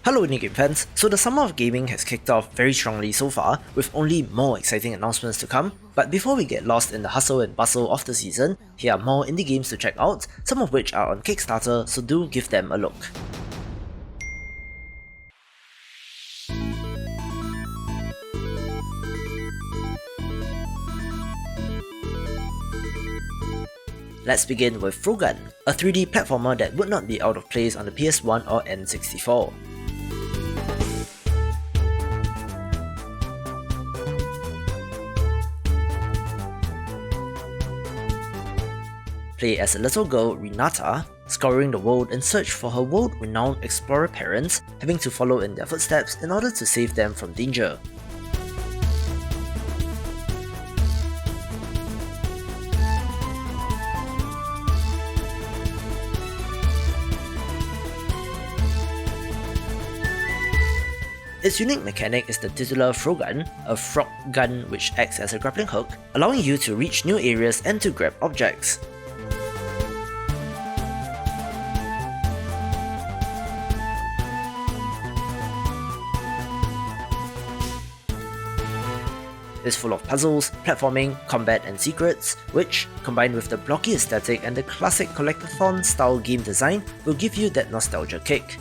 Hello New Game fans, so the summer of gaming has kicked off very strongly so far, with only more exciting announcements to come, but before we get lost in the hustle and bustle of the season, here are more indie games to check out, some of which are on Kickstarter, so do give them a look. Let's begin with Frogun, a 3D platformer that would not be out of place on the PS1 or N64. Play as a little girl, Renata, scouring the world in search for her world-renowned explorer parents, having to follow in their footsteps in order to save them from danger. Its unique mechanic is the titular Frogun, a frog gun which acts as a grappling hook, allowing you to reach new areas and to grab objects. It's full of puzzles, platforming, combat and secrets, which, combined with the blocky aesthetic and the classic collectathon style game design, will give you that nostalgia kick.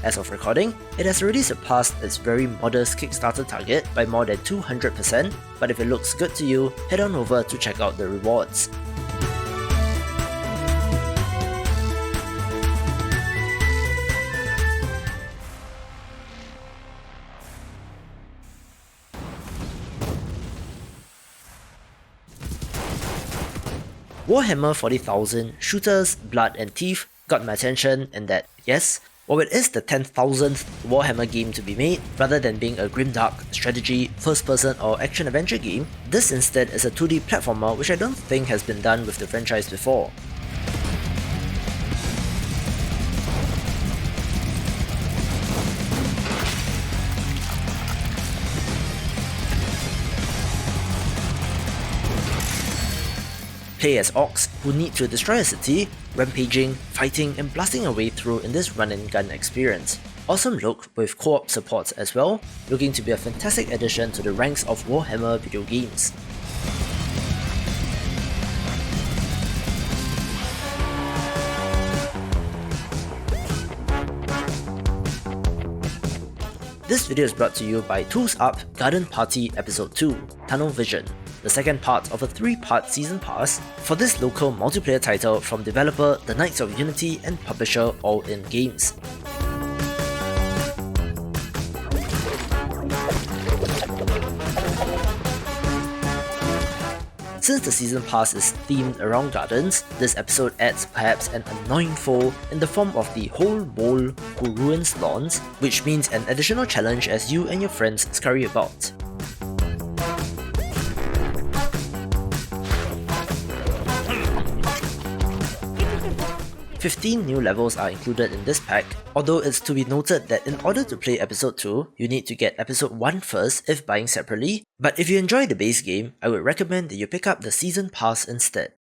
As of recording, it has already surpassed its very modest Kickstarter target by more than 200%, but if it looks good to you, head on over to check out the rewards. Warhammer 40,000, Shootas, Blood and Teef got my attention in that, yes, while it is the 10,000th Warhammer game to be made, rather than being a grimdark strategy, first-person or action-adventure game, this instead is a 2D platformer which I don't think has been done with the franchise before. Play as orcs who need to destroy a city, rampaging, fighting and blasting your way through in this run-and-gun experience. Awesome look with co-op support as well, looking to be a fantastic addition to the ranks of Warhammer video games. This video is brought to you by Tools Up Garden Party Episode 2, Tunnel Vision, the second part of a 3-part season pass for this local multiplayer title from developer The Knights of Unity and publisher All In Games. Since the season pass is themed around gardens, this episode adds perhaps an annoying foe in the form of the Whole Mole Who Ruins Lawns, which means an additional challenge as you and your friends scurry about. 15 new levels are included in this pack, although it's to be noted that in order to play episode 2, you need to get episode 1 first if buying separately, but if you enjoy the base game, I would recommend that you pick up the season pass instead.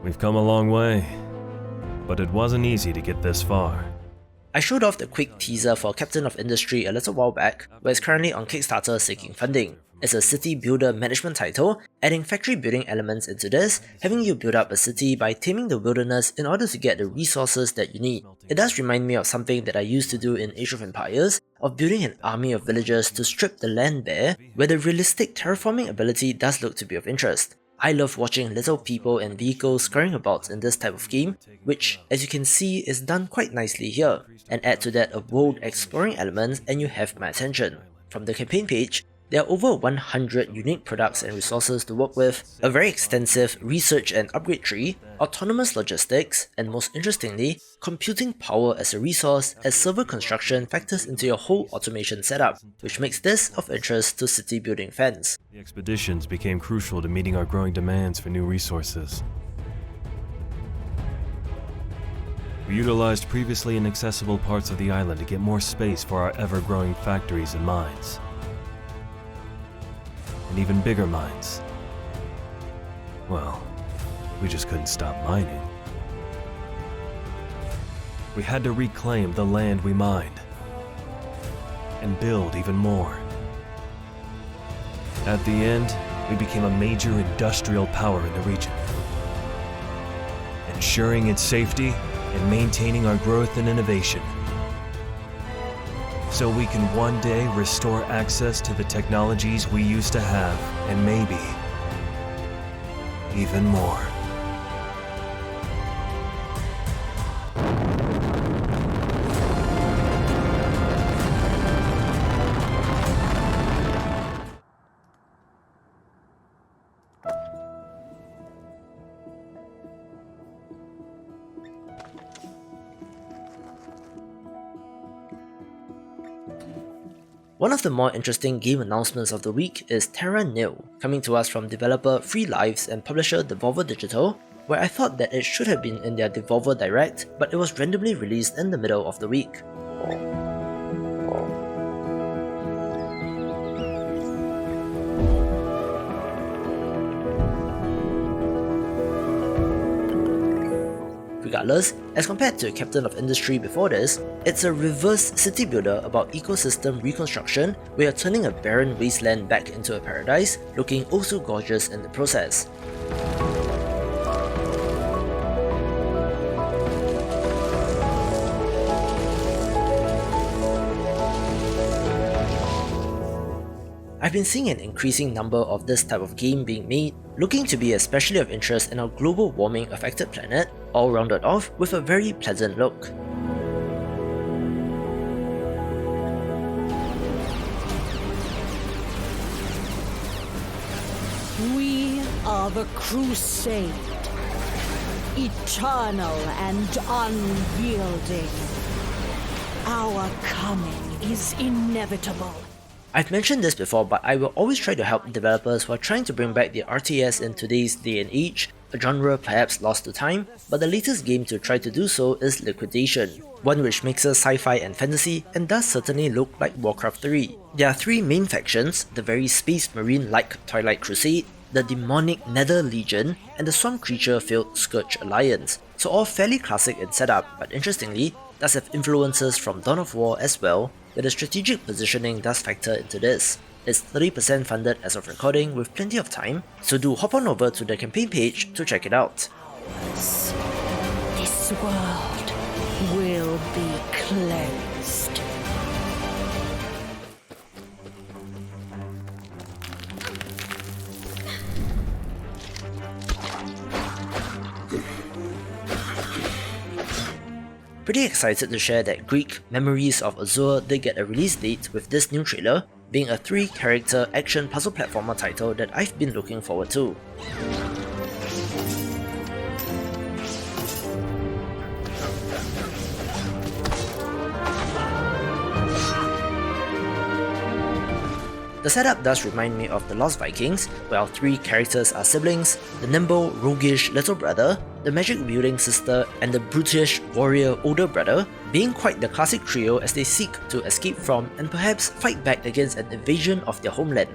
We've come a long way, but it wasn't easy to get this far. I showed off the quick teaser for Captain of Industry a little while back, where it's currently on Kickstarter seeking funding. It's a city builder management title, adding factory building elements into this, having you build up a city by taming the wilderness in order to get the resources that you need. It does remind me of something that I used to do in Age of Empires, of building an army of villagers to strip the land bare, where the realistic terraforming ability does look to be of interest. I love watching little people and vehicles scurrying about in this type of game, which, as you can see, is done quite nicely here, and add to that a world exploring element and you have my attention. From the campaign page, there are over 100 unique products and resources to work with, a very extensive research and upgrade tree, autonomous logistics, and most interestingly, computing power as a resource as server construction factors into your whole automation setup, which makes this of interest to city building fans. The expeditions became crucial to meeting our growing demands for new resources. We utilized previously inaccessible parts of the island to get more space for our ever-growing factories and mines. And even bigger mines. Well, we just couldn't stop mining. We had to reclaim the land we mined. And build even more. At the end, we became a major industrial power in the region. Ensuring its safety and maintaining our growth and innovation. So we can one day restore access to the technologies we used to have, and maybe even more. One of the more interesting game announcements of the week is Terra Nil, coming to us from developer Free Lives and publisher Devolver Digital, where I thought that it should have been in their Devolver Direct, but it was randomly released in the middle of the week. Regardless, as compared to Captain of Industry before this, it's a reverse city builder about ecosystem reconstruction where you're turning a barren wasteland back into a paradise, looking also gorgeous in the process. I've been seeing an increasing number of this type of game being made, looking to be especially of interest in our global warming affected planet, all rounded off with a very pleasant look. We are the Crusade, eternal and unyielding. Our coming is inevitable. I've mentioned this before, but I will always try to help developers who are trying to bring back the RTS in today's day and age, a genre perhaps lost to time, but the latest game to try to do so is Liquidation, one which mixes sci-fi and fantasy and does certainly look like Warcraft 3. There are three main factions, the very Space Marine-like Twilight Crusade, the demonic Nether Legion, and the swamp creature-filled Scourge Alliance, so all fairly classic in setup, but interestingly, does have influences from Dawn of War as well, where the strategic positioning does factor into this. It's 30% funded as of recording with plenty of time, so do hop on over to the campaign page to check it out. This world will be cleansed. Pretty excited to share that Greak Memories of Azur did get a release date with this new trailer, being a 3-character action puzzle platformer title that I've been looking forward to. The setup does remind me of The Lost Vikings, where our 3 characters are siblings, the nimble, roguish little brother, the magic-wielding sister, and the brutish warrior older brother, being quite the classic trio as they seek to escape from and perhaps fight back against an invasion of their homeland.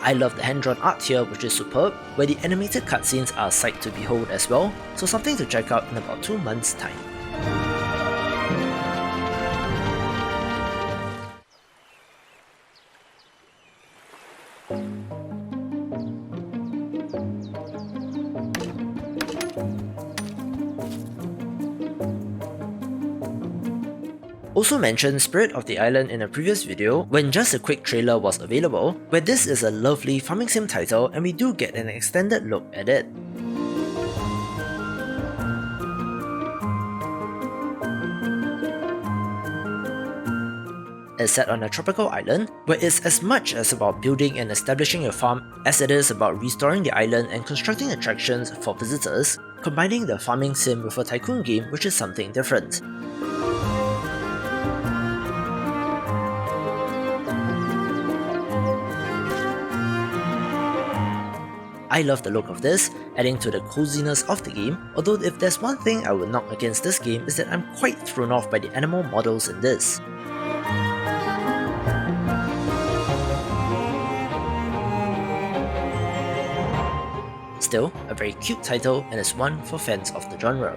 I love the hand-drawn art here, which is superb, where the animated cutscenes are a sight to behold as well, so something to check out in about 2 months' time. Also mentioned Spirit of the Island in a previous video when just a quick trailer was available, where this is a lovely farming sim title and we do get an extended look at it. It's set on a tropical island, where it's as much as about building and establishing a farm as it is about restoring the island and constructing attractions for visitors, combining the farming sim with a tycoon game, which is something different. I love the look of this, adding to the coziness of the game, although if there's one thing I would knock against this game is that I'm quite thrown off by the animal models in this. Still, a very cute title and is one for fans of the genre.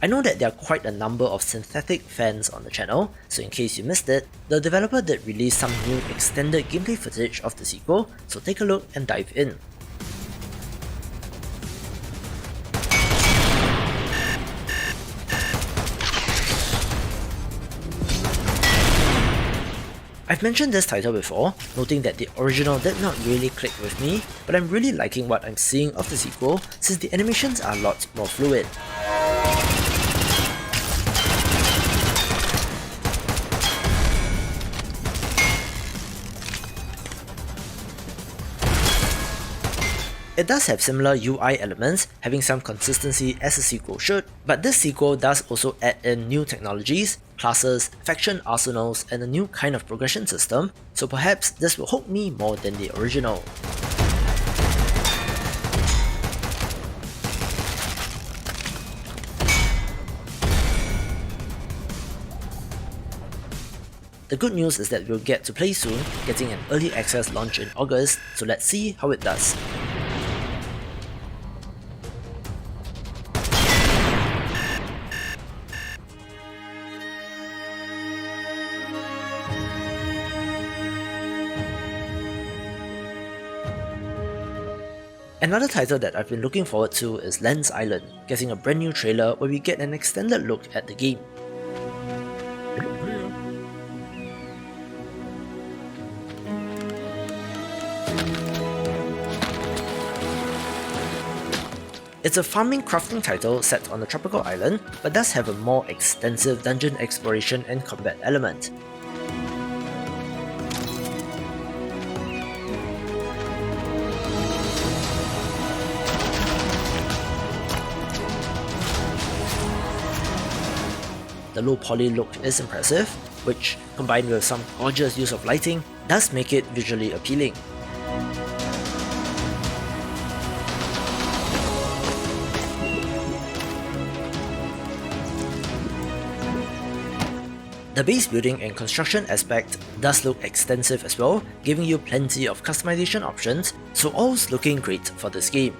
I know that there are quite a number of Synthetik fans on the channel, so in case you missed it, the developer did release some new extended gameplay footage of the sequel, so take a look and dive in. I've mentioned this title before, noting that the original did not really click with me, but I'm really liking what I'm seeing of the sequel since the animations are a lot more fluid. It does have similar UI elements, having some consistency as a sequel should, but this sequel does also add in new technologies, classes, faction arsenals, and a new kind of progression system, so perhaps this will hook me more than the original. The good news is that we'll get to play soon, getting an early access launch in August, so let's see how it does. Another title that I've been looking forward to is Lens Island, getting a brand new trailer where we get an extended look at the game. It's a farming crafting title set on a tropical island, but does have a more extensive dungeon exploration and combat element. The low poly look is impressive, which, combined with some gorgeous use of lighting, does make it visually appealing. The base building and construction aspect does look extensive as well, giving you plenty of customization options, so all's looking great for this game.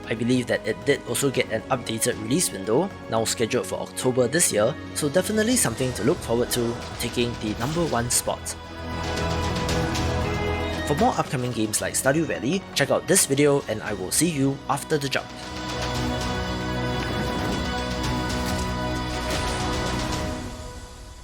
I believe that it did also get an updated release window, now scheduled for October this year, so definitely something to look forward to, taking the #1 spot. For more upcoming games like Stardew Valley, check out this video and I will see you after the jump.